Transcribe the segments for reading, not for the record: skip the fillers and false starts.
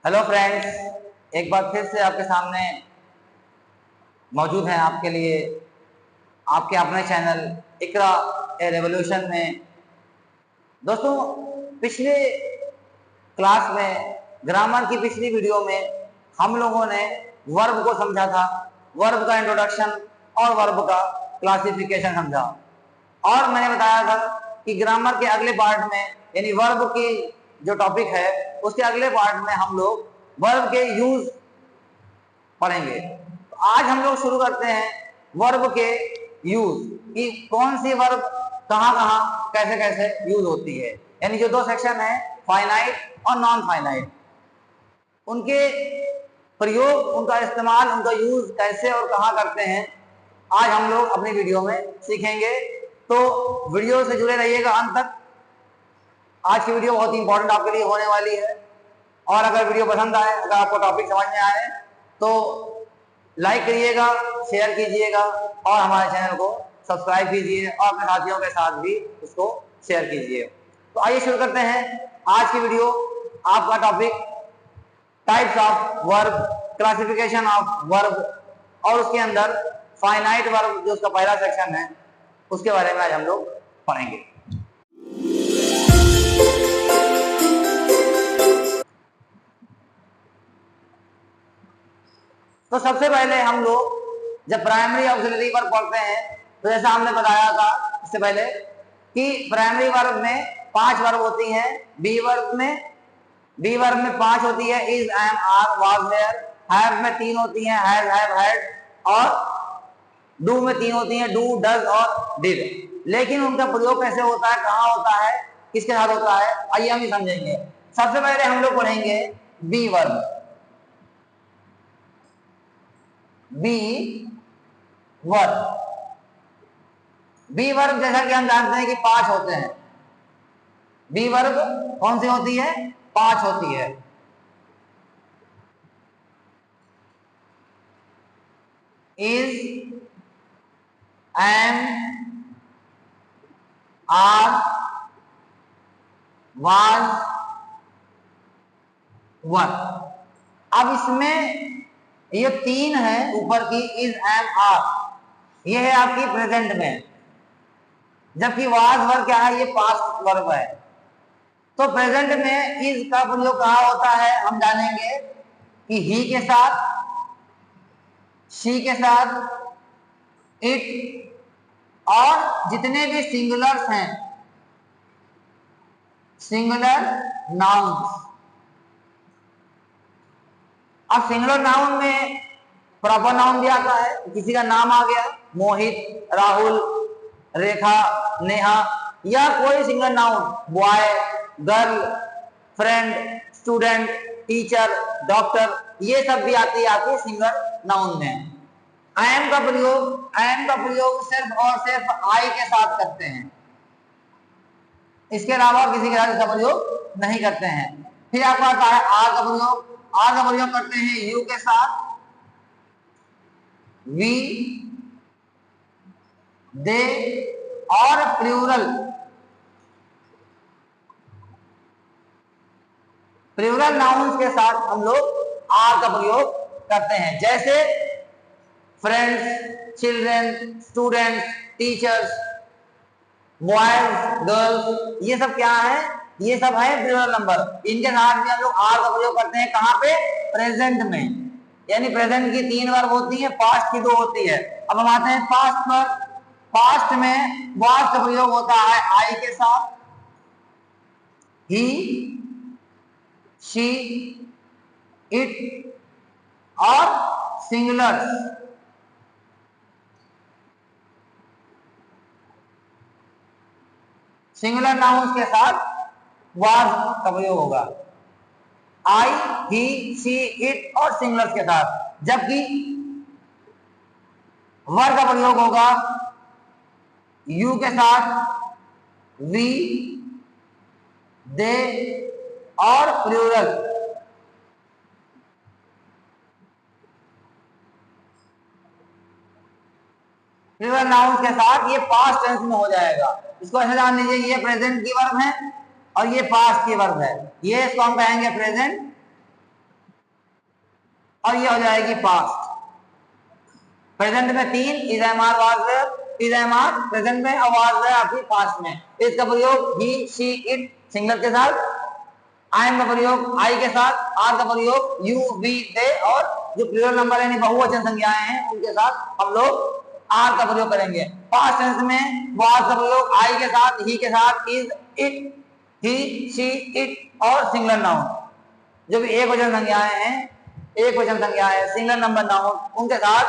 Hello friends, एक बार फिर से आपके सामने मौजूद हैं आपके लिए आपके अपने चैनल इकरा ए रेवोल्यूशन में। दोस्तों, पिछले क्लास में ग्रामर की पिछली वीडियो में हम लोगों ने वर्ब को समझा था, वर्ब का इंट्रोडक्शन और वर्ब का क्लासिफिकेशन समझा। और मैंने बताया था कि ग्रामर के अगले पार्ट में यानी वर्ब की जो टॉपिक है उसके अगले पार्ट में हम लोग वर्ब के यूज पढ़ेंगे। तो आज हम लोग शुरू करते हैं वर्ब के यूज कि कौन सी वर्ब कहां कहां कैसे कैसे यूज होती है, यानी जो दो सेक्शन है फाइनाइट और नॉन फाइनाइट, उनके प्रयोग, उनका इस्तेमाल, उनका यूज कैसे और कहां करते हैं, आज हम लोग अपनी वीडियो में सीखेंगे। तो वीडियो से जुड़े रहिएगा अंत तक। आज की वीडियो बहुत ही इंपॉर्टेंट आपके लिए होने वाली है। और अगर वीडियो पसंद आए, अगर आपको टॉपिक समझ में आए तो लाइक करिएगा, शेयर कीजिएगा और हमारे चैनल को सब्सक्राइब कीजिए और अपने साथियों के साथ भी उसको शेयर कीजिए। तो आइए शुरू करते हैं आज की वीडियो। आपका topic types of verb, classification of verb, और उसके अंदर फाइनाइट वर्ब जो उसका पहला सेक्शन है उसके बारे में आज हम लोग पढ़ेंगे। तो सबसे पहले हम लोग जब प्राइमरी ऑक्सिलरी वर्ब पढ़ते हैं तो जैसा हमने बताया था इससे पहले कि प्राइमरी वर्ब में 5 वर्ब होती हैं। बी वर्ब में 5 होती है, is, am, are, was, were. Have में 3 होती हैं, हैज, हैव, हैड। और डू में 3 होती हैं, डू, डज और डिड। लेकिन उनका प्रयोग कैसे होता है, कहाँ होता है, किसके साथ होता है, आइए हम ही समझेंगे। सबसे पहले हम लोग पढ़ेंगे बी वर्ब। बी वर्ब जैसा कि हम जानते हैं कि 5 होते हैं। बी वर्ब कौन सी होती है, 5 होती है। इज, एम, आर, वाज, वर। अब इसमें ये 3 है ऊपर की, इज, एम, आर, ये है आपकी प्रेजेंट में, जबकि वाज, वर क्या है, ये पास्ट वर्ब है। तो प्रेजेंट में इज का प्रयोग कहां होता है, हम जानेंगे कि ही के साथ, शी के साथ, इट और जितने भी सिंगुलर्स हैं, सिंगुलर नाउन्स। अब सिंगुलर नाउन में प्रॉपर नाउन भी आता है, किसी का नाम आ गया, मोहित, राहुल, रेखा, नेहा, या कोई singular noun, boy, girl, friend, student, teacher, doctor, ये सब भी आती है आपके सिंगुलर नाउन में। आई एम का प्रयोग सिर्फ और सिर्फ आई के साथ करते हैं, इसके अलावा किसी के साथ इसका प्रयोग नहीं करते हैं। फिर आपको आता है आर का प्रयोग करते हैं यू के साथ, वी, दे और प्लूरल नाउन्स के साथ हम लोग आर का प्रयोग करते हैं। जैसे friends, children, students, teachers, boys, girls, ये सब क्या है, ये सब है प्लूरल नंबर। इनके साथ भी हम लोग आर का प्रयोग करते हैं। कहां पे, प्रेजेंट में। यानी प्रेजेंट की 3 वर्ब होती है, पास्ट की 2 होती है। अब हम आते हैं पास्ट पर। पास्ट में वाज का प्रयोग होता है आई के साथ, ही, शी, इट और सिंगुलर्स। सिंगुलर नाउन्स के साथ वाज का प्रयोग होगा, आई, ही, शी, इट और सिंगुलर्स के साथ। जबकि वर का प्रयोग होगा यू के साथ, वी, दे और प्लूरल। प्लूरल नाउन्स के साथ ये पास्ट टेंस में हो जाएगा। इसको ऐसे जान लीजिए, ये प्रेजेंट की वर्ब है और ये पास्ट की वर्ब है। ये इसको हम कहेंगे प्रेजेंट और ये हो जाएगी पास्ट। प्रेजेंट में 3 is am are was there, is am are present में, और वाज देयर आपकी पास्ट में। इसका प्रयोग ही शी इट सिंगल के साथ, आई एम का प्रयोग आई के साथ, आर का प्रयोग यू वी दे, और जो प्लूरल नंबर यानी बहुवचन संज्ञाएं हैं उनके साथ हम लोग आर का प्रयोग करेंगे। पास्ट टेंस में वाज का प्रयोग आई के साथ, ही के साथ, is it, he she it, और सिंगुलर नाउन जो भी एक वचन संज्ञाएं हैं, एक वचन संज्ञाएं सिंगल नंबर नाउन, उनके साथ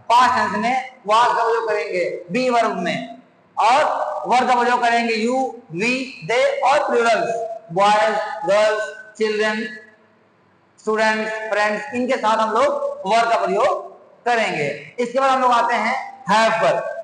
पास्ट टेंस में वाज का प्रयोग करेंगे बी वर्ब में, और वर्ब का प्रयोग करेंगे यू वी दे, और Plurals boys girls children students friends, इनके साथ हम लोग वर्ब का प्रयोग करेंगे। इसके बाद हम लोग आते हैं हैव पर।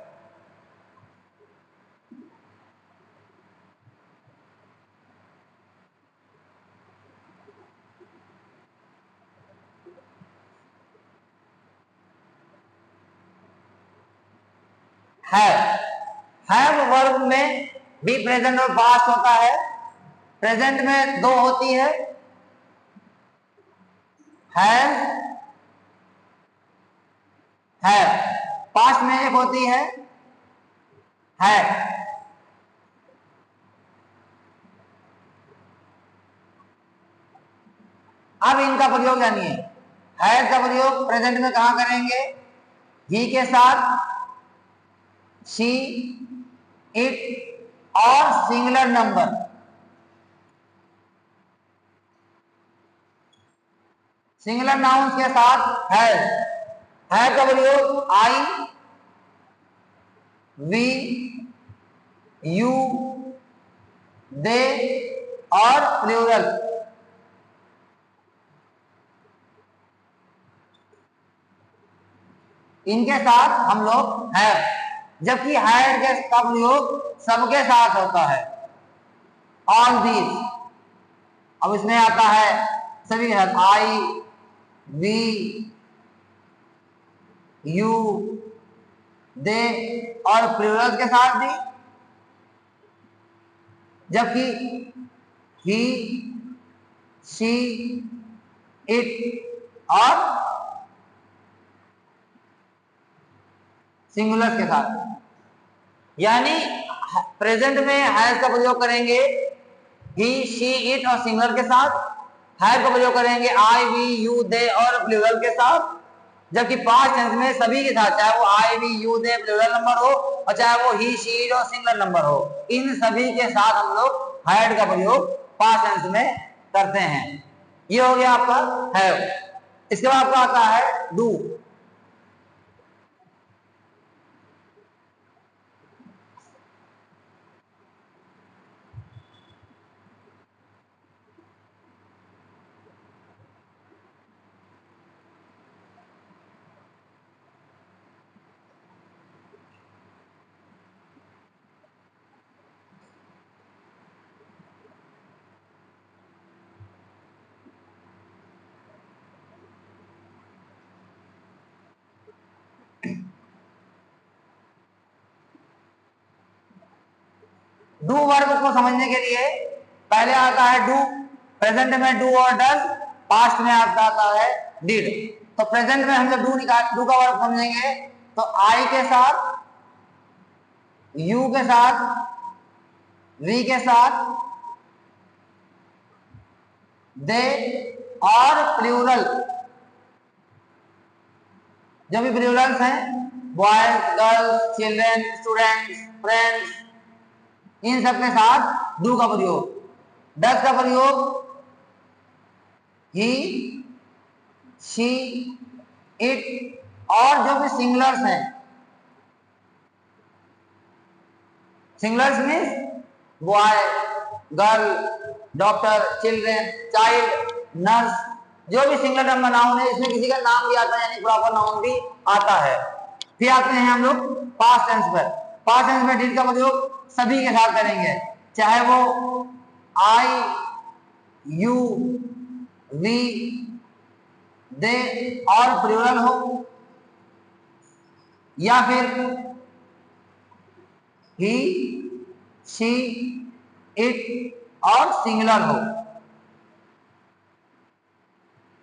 हैव वर्ब में भी प्रेजेंट और पास्ट होता है। प्रेजेंट में 2 होती है, हैव, पास्ट में 1 होती है, है। अब इनका प्रयोग जानिए। हैव का प्रयोग प्रेजेंट में कहां करेंगे? ही के साथ, शी इट और सिंगुलर नंबर। सिंगुलर नाउन्स के साथ हैव का प्रयोग आई वी यू दे और प्लूरल। इनके साथ हम लोग हैव, जबकि हैव का प्रयोग सबके साथ होता है, ऑल दीज। अब इसमें आता है सभी के साथ, आई वी यू दे और प्लूरल के साथ भी, जबकि ही शी इट और सिंगुलर के साथ। यानी प्रेजेंट में हैज का प्रयोग करेंगे ही शी इट और सिंगुलर के साथ, हैव का प्रयोग करेंगे आई वी यू दे और प्लूरल के साथ, जबकि पास्ट टेंस में सभी के साथ, चाहे वो I we you they plural number हो और चाहे वो ही शी इट और सिंगुलर नंबर हो, इन सभी के साथ हम लोग हैड का प्रयोग पास्ट टेंस में करते हैं। ये हो गया आपका हैव। इसके बाद आपका आता है डू। डू वर्ब को समझने के लिए पहले आता है डू। प्रेजेंट में डू और डज, पास्ट में आपका आता है डिड। तो प्रेजेंट में हम जब डू का वर्ब समझेंगे तो आई के साथ, यू के साथ, वी के साथ, दे और प्लूरल, जो भी प्लूरल्स हैं, boys girls children students friends, इन सब के साथ डू का प्रयोग। डज का प्रयोग ही शी इट और जो भी सिंगुलर्स हैं, singulars means boy girl doctor children child nurse, जो भी सिंगुलर नंबर नाउन है, इसमें किसी का नाम भी आता है यानी प्रॉपर नाउन भी आता है। फिर आते हैं हम लोग पास्ट टेंस पर। पास्ट टेंस में डिड का प्रयोग सभी के साथ करेंगे, चाहे वो आई यू वी दे और प्लूरल हो, या फिर ही शी इट और सिंगुलर हो।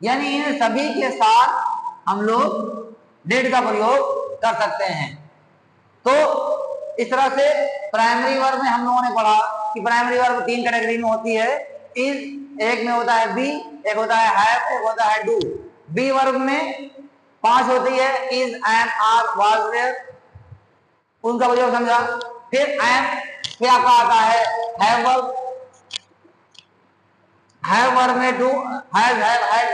यानी इन सभी के साथ हम लोग डिड का प्रयोग कर सकते हैं। तो इस तरह से प्राइमरी वर्ब में हम लोगों ने पढ़ा कि प्राइमरी वर्ब 3 कैटेगरी में होती है। इज, एक में होता है बी, एक होता है हैव, एक होता है डू। बी वर्ब में 5 होती है, is, am, are, was, were, उनका प्रयोग समझा। फिर एम फिर आपका आता है हैव वर्ब, हैव वर्ब में डू, हैव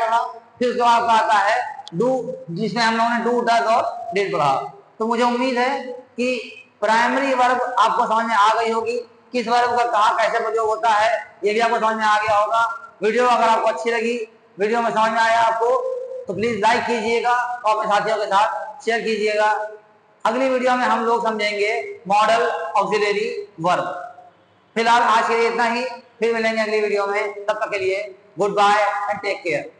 पढ़ा। फिर उसके बाद आपका आता है डू, जिसमें हम लोगों ने डू, डज और डिड पढ़ा। तो मुझे उम्मीद है कि प्राइमरी वर्ब आपको समझ में आ गई होगी, किस वर्ब का कहाँ कैसे प्रयोग होता है ये भी आपको समझ में आ गया होगा। वीडियो अगर आपको अच्छी लगी, वीडियो में समझ में आया आपको, तो प्लीज लाइक कीजिएगा और अपने साथियों के साथ शेयर कीजिएगा। अगली वीडियो में हम लोग समझेंगे मॉडल ऑक्सिलरी वर्ब। फिलहाल आज के लिए इतना ही, फिर मिलेंगे अगली वीडियो में। तब तक के लिए goodbye and take care.